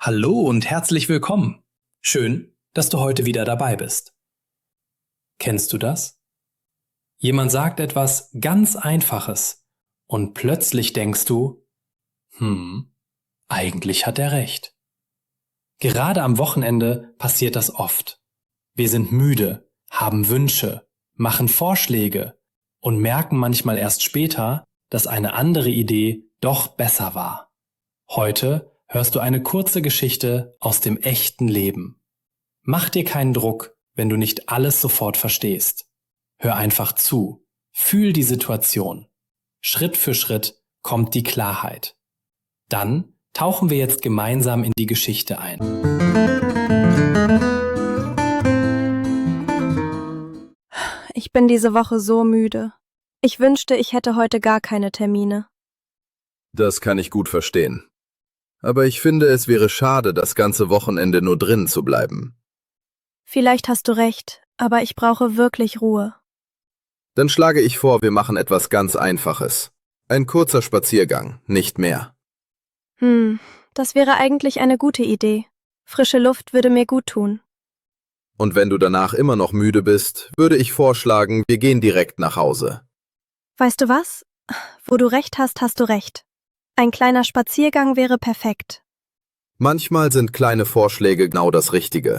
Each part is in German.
Hallo und herzlich willkommen. Schön, dass du heute wieder dabei bist. Kennst du das? Jemand sagt etwas ganz Einfaches und plötzlich denkst du, eigentlich hat er recht. Gerade am Wochenende passiert das oft. Wir sind müde, haben Wünsche, machen Vorschläge und merken manchmal erst später, dass eine andere Idee doch besser war. Heute hörst du eine kurze Geschichte aus dem echten Leben. Mach dir keinen Druck, wenn du nicht alles sofort verstehst. Hör einfach zu, fühl die Situation. Schritt für Schritt kommt die Klarheit. Dann tauchen wir jetzt gemeinsam in die Geschichte ein. Ich bin diese Woche so müde. Ich wünschte, ich hätte heute gar keine Termine. Das kann ich gut verstehen. Aber ich finde, es wäre schade, das ganze Wochenende nur drin zu bleiben. Vielleicht hast du recht, aber ich brauche wirklich Ruhe. Dann schlage ich vor, wir machen etwas ganz Einfaches. Ein kurzer Spaziergang, nicht mehr. Das wäre eigentlich eine gute Idee. Frische Luft würde mir gut tun. Und wenn du danach immer noch müde bist, würde ich vorschlagen, wir gehen direkt nach Hause. Weißt du was? Wo du recht hast, hast du recht. Ein kleiner Spaziergang wäre perfekt. Manchmal sind kleine Vorschläge genau das Richtige.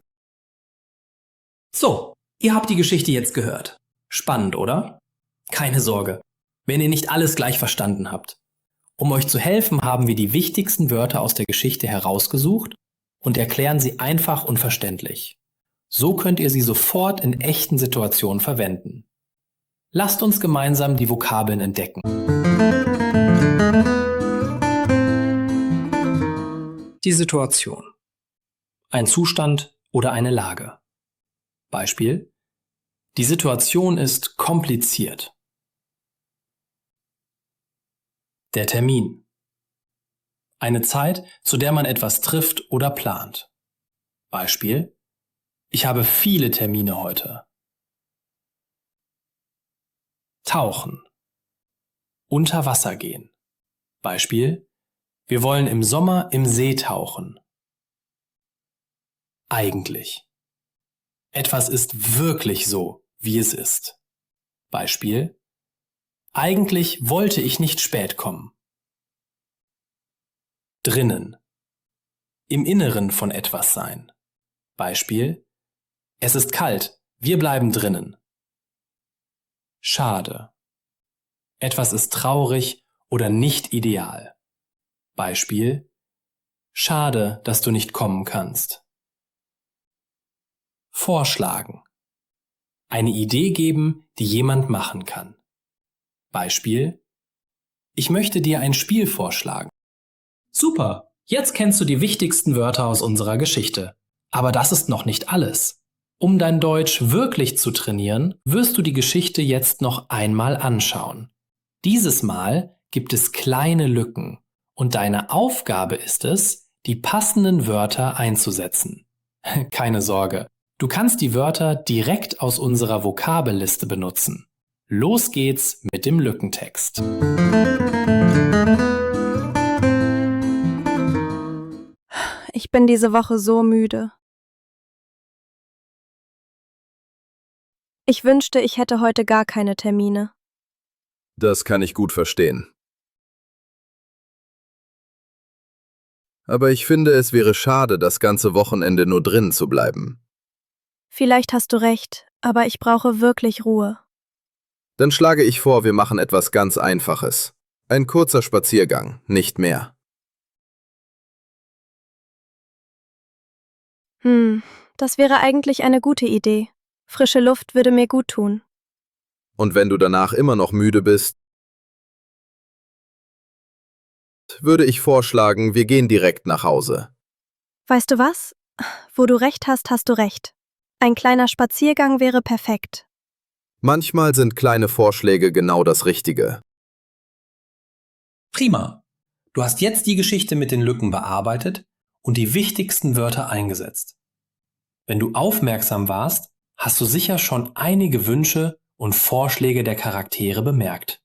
So, ihr habt die Geschichte jetzt gehört. Spannend, oder? Keine Sorge, wenn ihr nicht alles gleich verstanden habt. Um euch zu helfen, haben wir die wichtigsten Wörter aus der Geschichte herausgesucht und erklären sie einfach und verständlich. So könnt ihr sie sofort in echten Situationen verwenden. Lasst uns gemeinsam die Vokabeln entdecken. Die Situation. Ein Zustand oder eine Lage. Beispiel: Die Situation ist kompliziert. Der Termin. Eine Zeit, zu der man etwas trifft oder plant. Beispiel: Ich habe viele Termine heute. Tauchen. Unter Wasser gehen. Beispiel: Wir wollen im Sommer im See tauchen. Eigentlich. Etwas ist wirklich so, wie es ist. Beispiel: Eigentlich wollte ich nicht spät kommen. Drinnen. Im Inneren von etwas sein. Beispiel: Es ist kalt, wir bleiben drinnen. Schade. Etwas ist traurig oder nicht ideal. Beispiel: Schade, dass du nicht kommen kannst. Vorschlagen. Eine Idee geben, die jemand machen kann. Beispiel: Ich möchte dir ein Spiel vorschlagen. Super, jetzt kennst du die wichtigsten Wörter aus unserer Geschichte. Aber das ist noch nicht alles. Um dein Deutsch wirklich zu trainieren, wirst du die Geschichte jetzt noch einmal anschauen. Dieses Mal gibt es kleine Lücken und deine Aufgabe ist es, die passenden Wörter einzusetzen. Keine Sorge, du kannst die Wörter direkt aus unserer Vokabelliste benutzen. Los geht's mit dem Lückentext. Ich bin diese Woche so müde. Ich wünschte, ich hätte heute gar keine Termine. Das kann ich gut verstehen. Aber ich finde, es wäre schade, das ganze Wochenende nur drin zu bleiben. Vielleicht hast du recht, aber ich brauche wirklich Ruhe. Dann schlage ich vor, wir machen etwas ganz Einfaches. Ein kurzer Spaziergang, nicht mehr. Das wäre eigentlich eine gute Idee. Frische Luft würde mir gut tun. Und wenn du danach immer noch müde bist, würde ich vorschlagen, wir gehen direkt nach Hause. Weißt du was? Wo du recht hast, hast du recht. Ein kleiner Spaziergang wäre perfekt. Manchmal sind kleine Vorschläge genau das Richtige. Prima. Du hast jetzt die Geschichte mit den Lücken bearbeitet und die wichtigsten Wörter eingesetzt. Wenn du aufmerksam warst, hast du sicher schon einige Wünsche und Vorschläge der Charaktere bemerkt.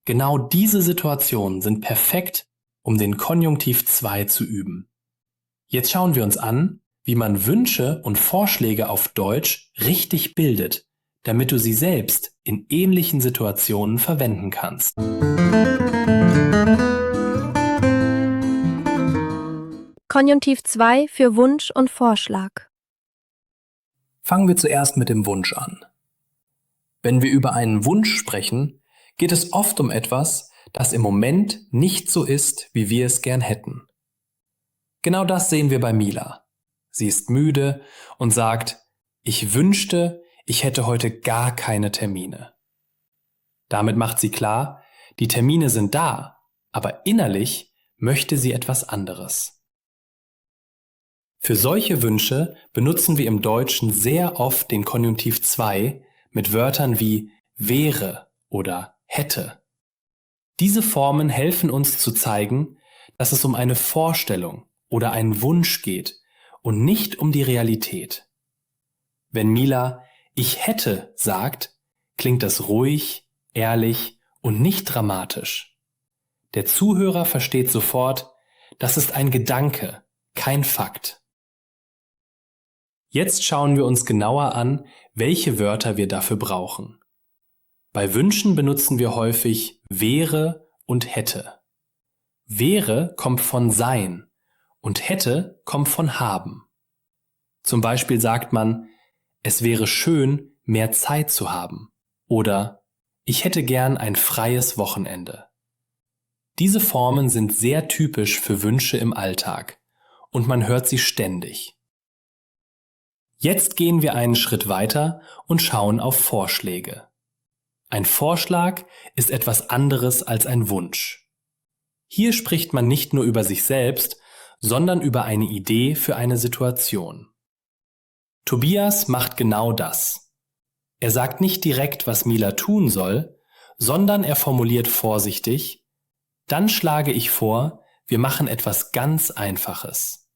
Genau diese Situationen sind perfekt, um den Konjunktiv 2 zu üben. Jetzt schauen wir uns an, wie man Wünsche und Vorschläge auf Deutsch richtig bildet, damit du sie selbst in ähnlichen Situationen verwenden kannst. Konjunktiv 2 für Wunsch und Vorschlag. Fangen wir zuerst mit dem Wunsch an. Wenn wir über einen Wunsch sprechen, geht es oft um etwas, das im Moment nicht so ist, wie wir es gern hätten. Genau das sehen wir bei Mila. Sie ist müde und sagt, ich wünschte, ich hätte heute gar keine Termine. Damit macht sie klar, die Termine sind da, aber innerlich möchte sie etwas anderes. Für solche Wünsche benutzen wir im Deutschen sehr oft den Konjunktiv 2 mit Wörtern wie wäre oder hätte. Diese Formen helfen uns zu zeigen, dass es um eine Vorstellung oder einen Wunsch geht und nicht um die Realität. Wenn Mila ich hätte sagt, klingt das ruhig, ehrlich und nicht dramatisch. Der Zuhörer versteht sofort, das ist ein Gedanke, kein Fakt. Jetzt schauen wir uns genauer an, welche Wörter wir dafür brauchen. Bei Wünschen benutzen wir häufig wäre und hätte. Wäre kommt von sein und hätte kommt von haben. Zum Beispiel sagt man, es wäre schön, mehr Zeit zu haben oder ich hätte gern ein freies Wochenende. Diese Formen sind sehr typisch für Wünsche im Alltag und man hört sie ständig. Jetzt gehen wir einen Schritt weiter und schauen auf Vorschläge. Ein Vorschlag ist etwas anderes als ein Wunsch. Hier spricht man nicht nur über sich selbst, sondern über eine Idee für eine Situation. Tobias macht genau das. Er sagt nicht direkt, was Mila tun soll, sondern er formuliert vorsichtig, dann schlage ich vor, wir machen etwas ganz Einfaches.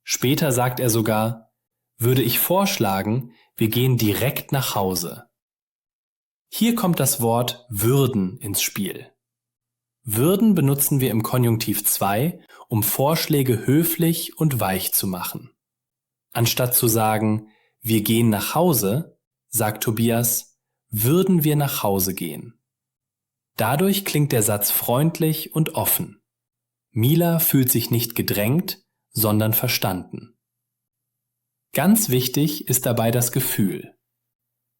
Später sagt er sogar, würde ich vorschlagen, wir gehen direkt nach Hause. Hier kommt das Wort würden ins Spiel. Würden benutzen wir im Konjunktiv 2, um Vorschläge höflich und weich zu machen. Anstatt zu sagen, wir gehen nach Hause, sagt Tobias, würden wir nach Hause gehen. Dadurch klingt der Satz freundlich und offen. Mila fühlt sich nicht gedrängt, sondern verstanden. Ganz wichtig ist dabei das Gefühl.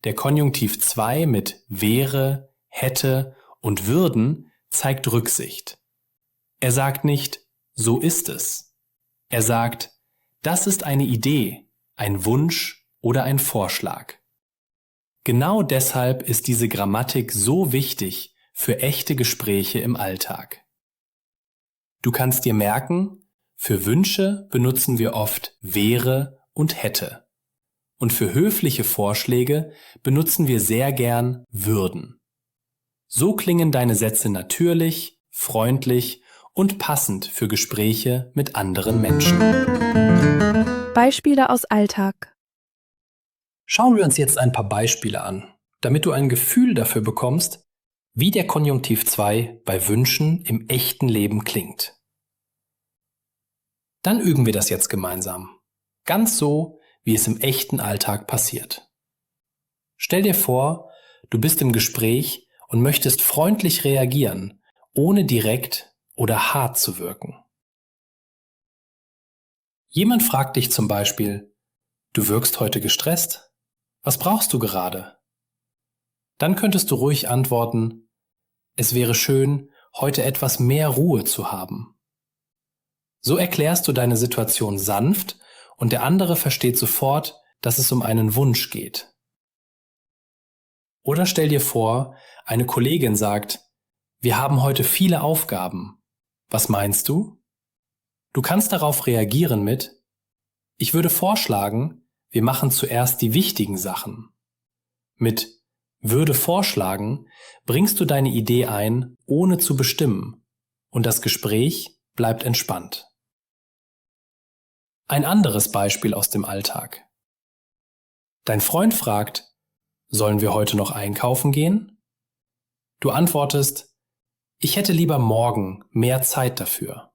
Der Konjunktiv 2 mit wäre, hätte und würden zeigt Rücksicht. Er sagt nicht, so ist es. Er sagt, das ist eine Idee, ein Wunsch oder ein Vorschlag. Genau deshalb ist diese Grammatik so wichtig für echte Gespräche im Alltag. Du kannst dir merken, für Wünsche benutzen wir oft wäre und hätte. Und für höfliche Vorschläge benutzen wir sehr gern würden. So klingen deine Sätze natürlich, freundlich und passend für Gespräche mit anderen Menschen. Beispiele aus Alltag. Schauen wir uns jetzt ein paar Beispiele an, damit du ein Gefühl dafür bekommst, wie der Konjunktiv 2 bei Wünschen im echten Leben klingt. Dann üben wir das jetzt gemeinsam. Ganz so, wie es im echten Alltag passiert. Stell dir vor, du bist im Gespräch und möchtest freundlich reagieren, ohne direkt oder hart zu wirken. Jemand fragt dich zum Beispiel, du wirkst heute gestresst? Was brauchst du gerade? Dann könntest du ruhig antworten, es wäre schön, heute etwas mehr Ruhe zu haben. So erklärst du deine Situation sanft und der andere versteht sofort, dass es um einen Wunsch geht. Oder stell dir vor, eine Kollegin sagt, wir haben heute viele Aufgaben. Was meinst du? Du kannst darauf reagieren mit, ich würde vorschlagen, wir machen zuerst die wichtigen Sachen. Mit würde vorschlagen bringst du deine Idee ein, ohne zu bestimmen, und das Gespräch bleibt entspannt. Ein anderes Beispiel aus dem Alltag. Dein Freund fragt, sollen wir heute noch einkaufen gehen? Du antwortest, ich hätte lieber morgen mehr Zeit dafür.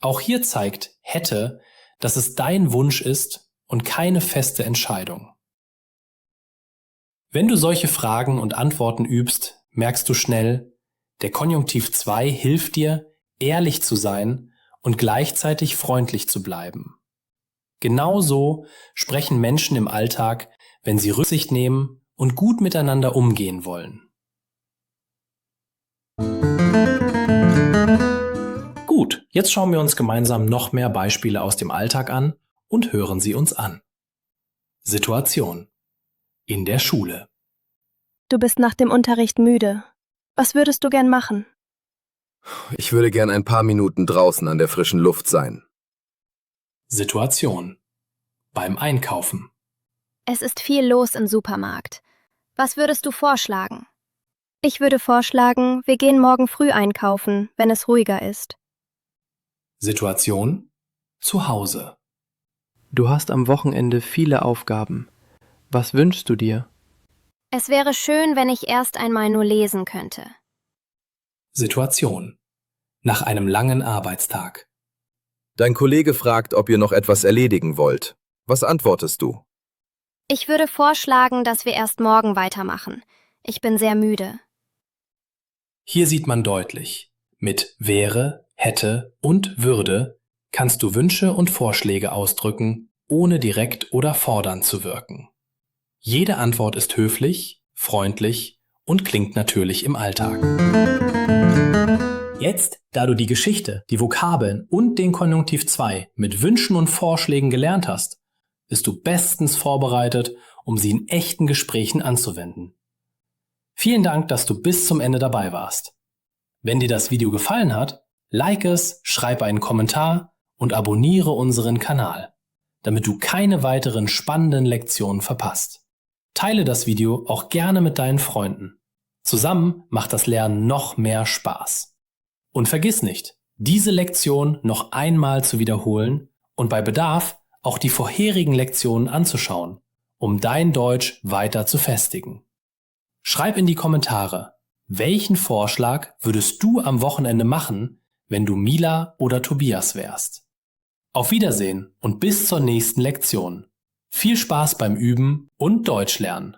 Auch hier zeigt hätte, dass es dein Wunsch ist und keine feste Entscheidung. Wenn du solche Fragen und Antworten übst, merkst du schnell, der Konjunktiv 2 hilft dir, ehrlich zu sein und gleichzeitig freundlich zu bleiben. Genauso sprechen Menschen im Alltag, wenn sie Rücksicht nehmen und gut miteinander umgehen wollen. Gut, jetzt schauen wir uns gemeinsam noch mehr Beispiele aus dem Alltag an und hören sie uns an. Situation: In der Schule. Du bist nach dem Unterricht müde. Was würdest du gern machen? Ich würde gern ein paar Minuten draußen an der frischen Luft sein. Situation: Beim Einkaufen. Es ist viel los im Supermarkt. Was würdest du vorschlagen? Ich würde vorschlagen, wir gehen morgen früh einkaufen, wenn es ruhiger ist. Situation: Zu Hause. Du hast am Wochenende viele Aufgaben. Was wünschst du dir? Es wäre schön, wenn ich erst einmal nur lesen könnte. Situation: Nach einem langen Arbeitstag. Dein Kollege fragt, ob ihr noch etwas erledigen wollt. Was antwortest du? Ich würde vorschlagen, dass wir erst morgen weitermachen. Ich bin sehr müde. Hier sieht man deutlich, mit wäre, hätte und würde kannst du Wünsche und Vorschläge ausdrücken, ohne direkt oder fordernd zu wirken. Jede Antwort ist höflich, freundlich und klingt natürlich im Alltag. Jetzt, da du die Geschichte, die Vokabeln und den Konjunktiv 2 mit Wünschen und Vorschlägen gelernt hast, bist du bestens vorbereitet, um sie in echten Gesprächen anzuwenden. Vielen Dank, dass du bis zum Ende dabei warst. Wenn dir das Video gefallen hat, like es, schreib einen Kommentar und abonniere unseren Kanal, damit du keine weiteren spannenden Lektionen verpasst. Teile das Video auch gerne mit deinen Freunden. Zusammen macht das Lernen noch mehr Spaß. Und vergiss nicht, diese Lektion noch einmal zu wiederholen und bei Bedarf auch die vorherigen Lektionen anzuschauen, um dein Deutsch weiter zu festigen. Schreib in die Kommentare, welchen Vorschlag würdest du am Wochenende machen, wenn du Mila oder Tobias wärst. Auf Wiedersehen und bis zur nächsten Lektion. Viel Spaß beim Üben und Deutsch lernen.